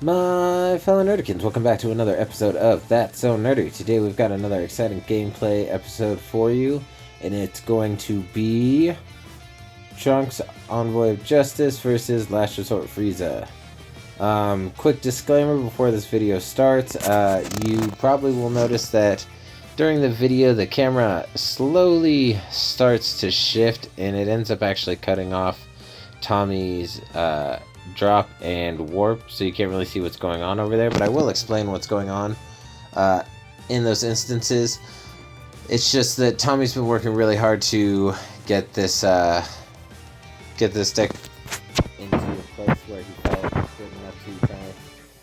My fellow Nerdikins, welcome back to another episode of That's So Nerdy. Today we've got another exciting gameplay episode for you, and it's going to be Trunks Envoy of Justice versus Last Resort Frieza. Quick disclaimer before this video starts, you probably will notice that during the video the camera slowly starts to shift and it ends up actually cutting off Tommy's drop and warp, so you can't really see what's going on over there, but I will explain what's going on in those instances. It's just that Tommy's been working really hard to get this deck into a place where he felt good enough to try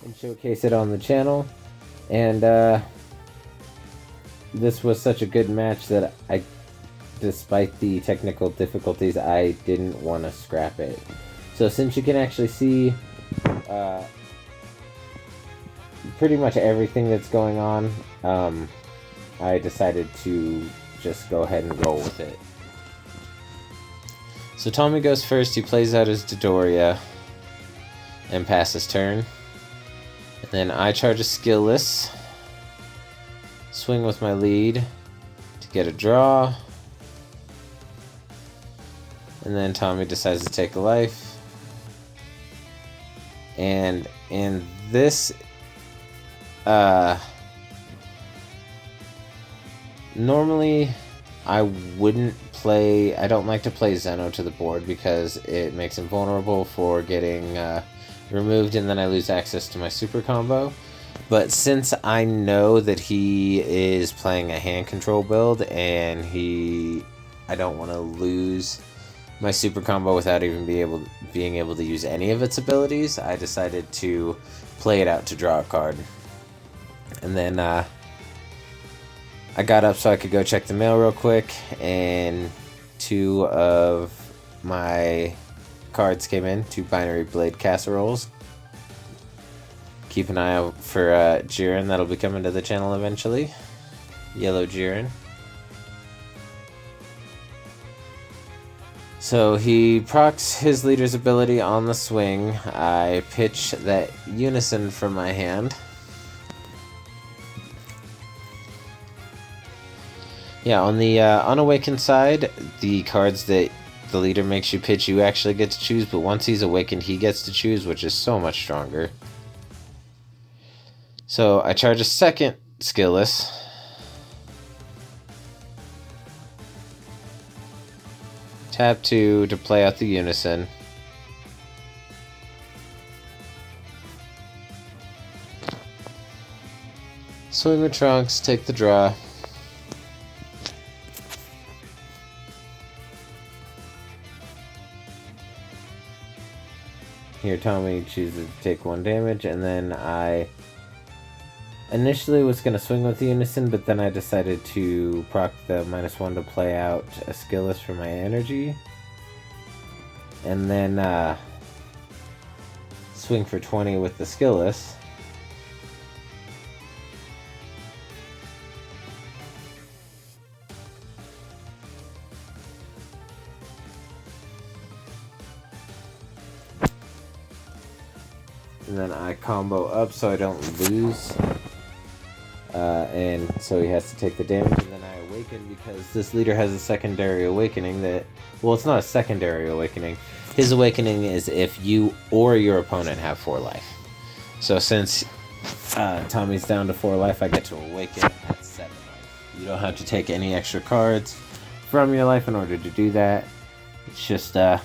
and showcase it on the channel, and this was such a good match that despite the technical difficulties, I didn't want to scrap it. So since you can actually see pretty much everything that's going on, I decided to just go ahead and roll with it. So Tommy goes first, he plays out his Dodoria and passes turn. And then I charge a skillless, swing with my lead to get a draw. And then Tommy decides to take a life. And in this, normally I don't like to play Zeno to the board because it makes him vulnerable for getting removed and then I lose access to my super combo. But since I know that he is playing a hand control build and I don't want to lose my super combo without even being able to use any of its abilities, I decided to play it out to draw a card. And then I got up so I could go check the mail real quick, and two of my cards came in, 2 binary blade casseroles. Keep an eye out for Jiren, that'll be coming to the channel eventually. Yellow Jiren. So he procs his leader's ability on the swing. I pitch that Unison from my hand. Yeah, on the unawakened side, the cards that the leader makes you pitch, you actually get to choose, but once he's awakened, he gets to choose, which is so much stronger. So I charge a second skillless. Tap 2 to play out the Unison. Swing with Trunks, take the draw. Here Tommy chooses to take 1 damage, and then I initially was going to swing with the Unison, but then I decided to proc the -1 to play out a skillless for my energy. And then swing for 20 with the skillless. And then I combo up so I don't lose. And so he has to take the damage, and then I awaken because this leader has a secondary awakening that... Well, it's not a secondary awakening. His awakening is if you or your opponent have 4 life. So since Tommy's down to 4 life, I get to awaken at 7 life. You don't have to take any extra cards from your life in order to do that. It's just a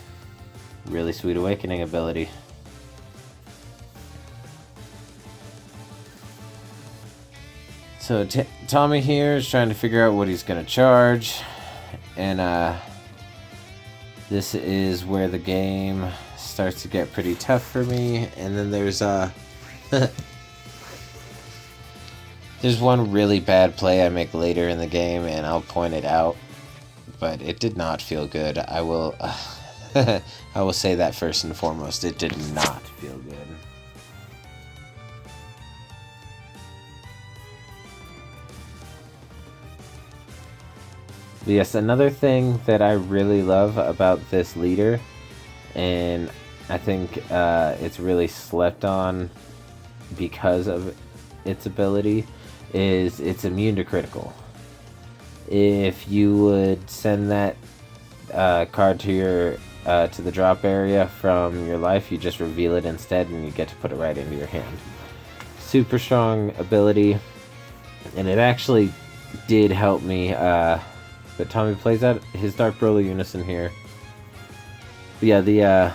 really sweet awakening ability. So Tommy here is trying to figure out what he's going to charge, and this is where the game starts to get pretty tough for me. And then there's there's one really bad play I make later in the game, and I'll point it out, but it did not feel good. I will I will say that first and foremost, it did not feel good. Yes, another thing that I really love about this leader, and I think it's really slept on because of its ability is it's immune to critical. If you would send that card to your to the drop area from your life, you just reveal it instead, and you get to put it right into your hand. Super strong ability, and it actually did help me. But Tommy plays out his Dark Broly Unison here. But yeah, the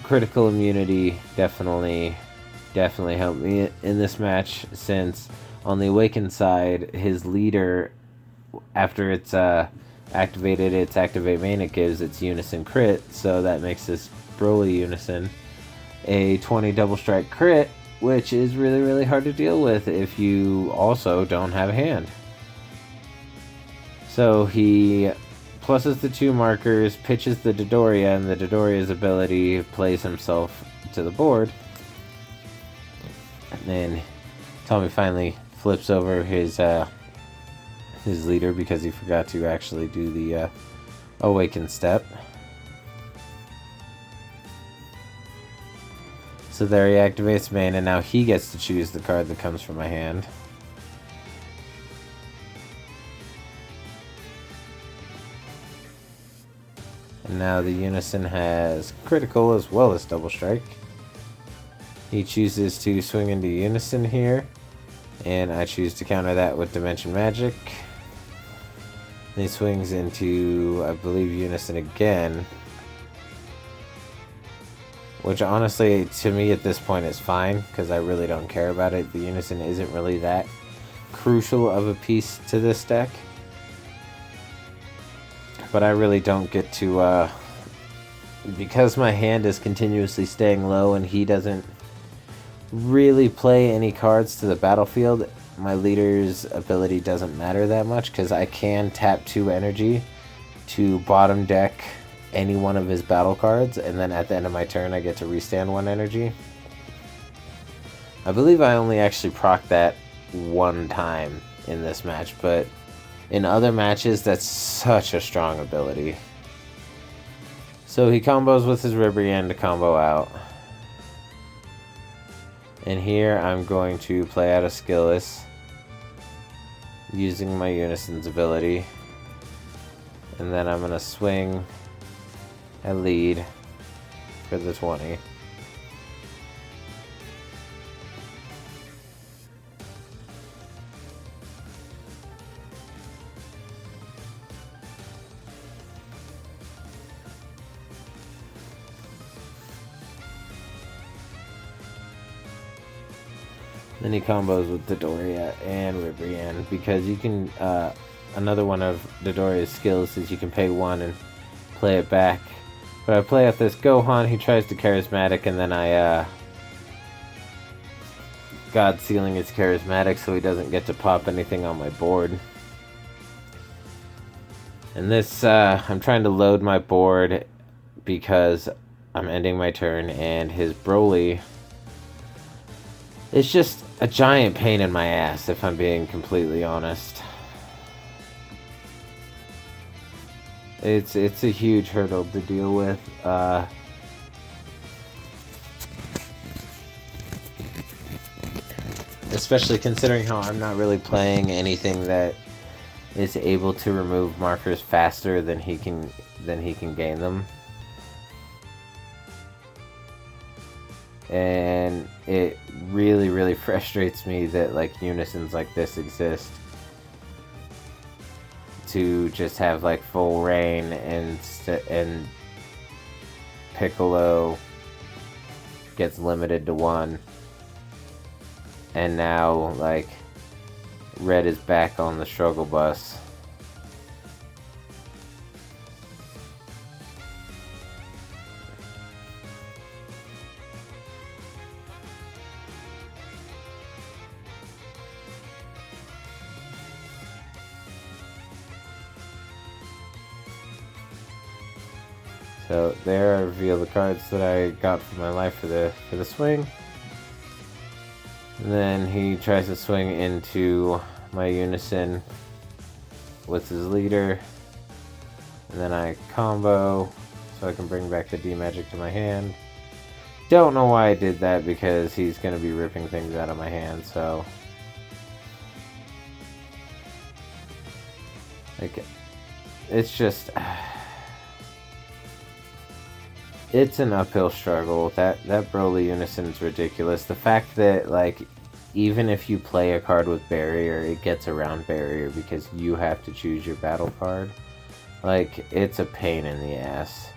critical immunity definitely helped me in this match, since on the Awakened side, his leader, after it's activated its activate main, it gives its Unison crit, so that makes this Broly Unison a 20 double strike crit, which is really, really hard to deal with if you also don't have a hand. So he pluses the 2 markers, pitches the Dodoria, and the Dodoria's ability plays himself to the board. And then Tommy finally flips over his leader because he forgot to actually do the Awaken step. So there he activates main, and now he gets to choose the card that comes from my hand. And now the Unison has critical as well as double strike. He chooses to swing into Unison here, and I choose to counter that with Dimension Magic. And he swings into, I believe, Unison again. Which honestly, to me at this point is fine, because I really don't care about it. The Unison isn't really that crucial of a piece to this deck. But I really don't get to, because my hand is continuously staying low and he doesn't really play any cards to the battlefield, my leader's ability doesn't matter that much, because I can tap 2 energy to bottom deck any one of his battle cards, and then at the end of my turn I get to restand 1 energy. I believe I only actually proc that 1 time in this match, but in other matches that's such a strong ability. So he combos with his Ribrianne to combo out. And here I'm going to play out a Skillless using my Unison's ability. And then I'm going to swing a lead for the 20. Then he combos with Dodoria and Ribrianne, because you can, another one of Dodoria's skills is you can pay 1 and play it back. But I play out this Gohan, he tries to Charismatic, and then I, God Sealing his Charismatic so he doesn't get to pop anything on my board. And this, I'm trying to load my board because I'm ending my turn, and his Broly is just a giant pain in my ass, if I'm being completely honest. It's a huge hurdle to deal with. Especially considering how I'm not really playing anything that is able to remove markers faster than he can gain them. And it really, really frustrates me that like Unisons like this exist, to just have like full rain and Piccolo gets limited to 1, and now like Red is back on the struggle bus. So there I reveal the cards that I got for my life for the swing. And then he tries to swing into my Unison with his leader. And then I combo so I can bring back the D-Magic to my hand. don't know why I did that, because he's going to be ripping things out of my hand, so... Like, it's just... It's an uphill struggle. That Broly Unison's ridiculous. The fact that, like, even if you play a card with Barrier, it gets around Barrier because you have to choose your battle card. Like, it's a pain in the ass.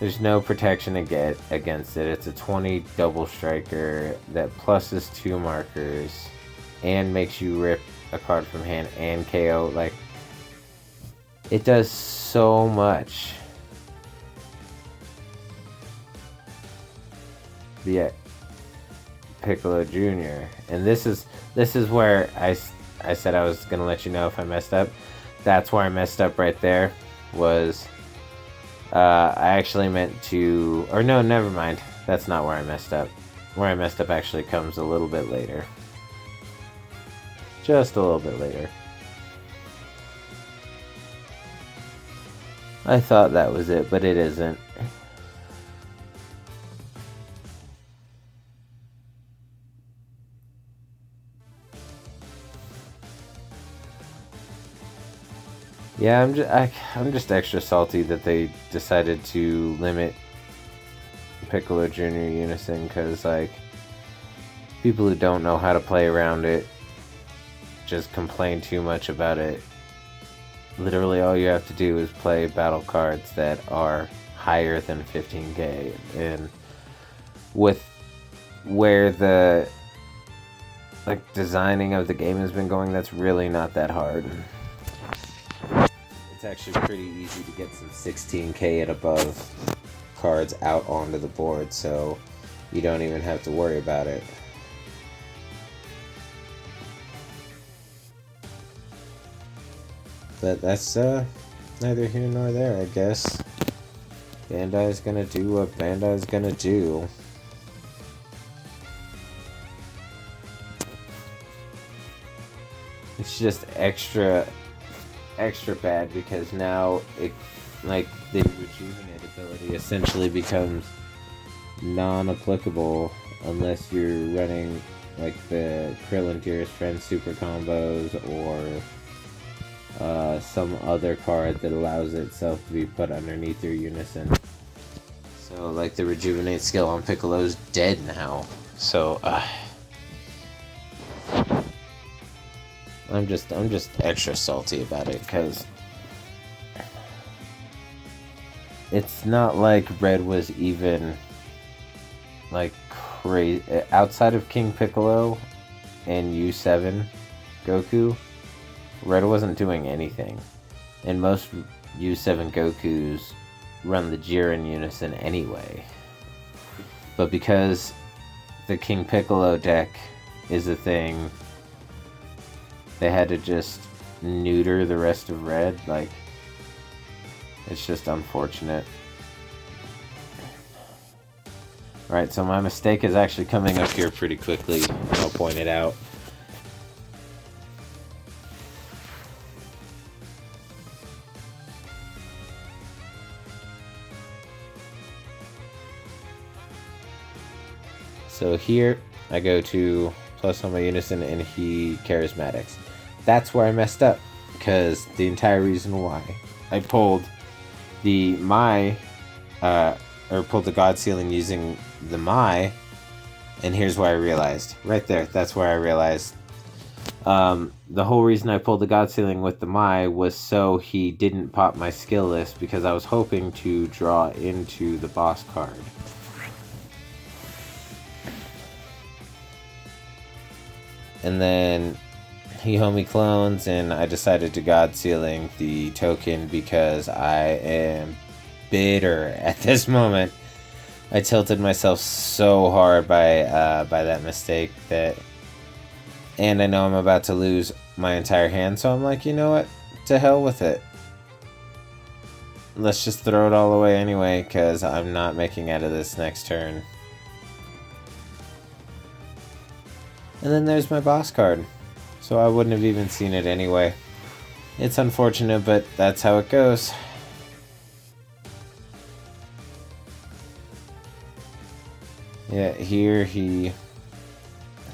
There's no protection against it. It's a 20 double striker that pluses 2 markers and makes you rip a card from hand and KO. Like, it does so much. But yeah, Piccolo Jr. And this is where I said I was gonna let you know if I messed up. That's where I messed up right there. Was I actually meant to, or no, never mind. That's not where I messed up. Where I messed up actually comes a little bit later. Just a little bit later. I thought that was it, but it isn't. Yeah, I'm just extra salty that they decided to limit Piccolo Jr. Unison, because, like, people who don't know how to play around it just complain too much about it. Literally all you have to do is play battle cards that are higher than 15k, and with where the, like, designing of the game has been going, that's really not that hard. It's actually pretty easy to get some 16k and above cards out onto the board, so you don't even have to worry about it. But that's neither here nor there, I guess. Bandai's gonna do what Bandai's gonna do. It's just extra bad because now it, like, the rejuvenate ability essentially becomes non-applicable unless you're running, like, the Krillin Dearest Friend super combos or some other card that allows itself to be put underneath your Unison. So, like, the rejuvenate skill on Piccolo's dead now. So I'm just extra salty about it, because it's not like Red was even, like, crazy outside of King Piccolo and U7 Goku. Red wasn't doing anything, and most U7 Gokus run the Jiren Unison anyway. But because the King Piccolo deck is a thing, they had to just neuter the rest of Red. Like, it's just unfortunate. Right, so my mistake is actually coming up here pretty quickly, and I'll point it out. So here, I go to plus on my Unison, and he Charismatics. That's where I messed up, because the entire reason why I pulled the pulled the God Ceiling using the Mai, and here's why I realized. Right there, that's where I realized. The whole reason I pulled the God Ceiling with the Mai was so he didn't pop my skill list, because I was hoping to draw into the boss card. And then he homie clones, and I decided to God Ceiling the token because I am bitter at this moment. I tilted myself so hard by that mistake, and I know I'm about to lose my entire hand, so I'm like, you know what? To hell with it. Let's just throw it all away anyway, because I'm not making out of this next turn. And then there's my boss card. So I wouldn't have even seen it anyway. It's unfortunate, but that's how it goes. Yeah, here he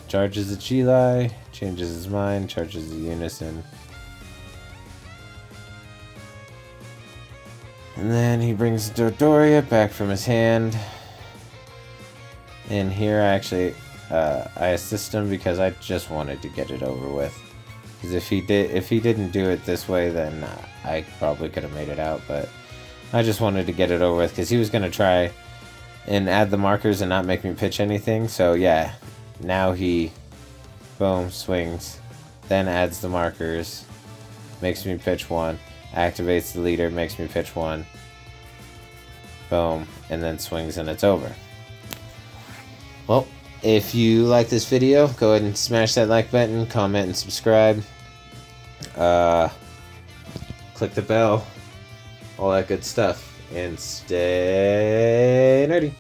charges the Chili, changes his mind, charges the Unison. And then he brings Dodoria back from his hand. And here I assist him because I just wanted to get it over with. Because if he didn't do it this way, then I probably could have made it out. But I just wanted to get it over with because he was going to try and add the markers and not make me pitch anything. So yeah, now he, boom, swings, then adds the markers, makes me pitch one, activates the leader, makes me pitch one, boom, and then swings and it's over. Well, if you like this video, go ahead and smash that like button, comment and subscribe. Click the bell, all that good stuff, and stay nerdy.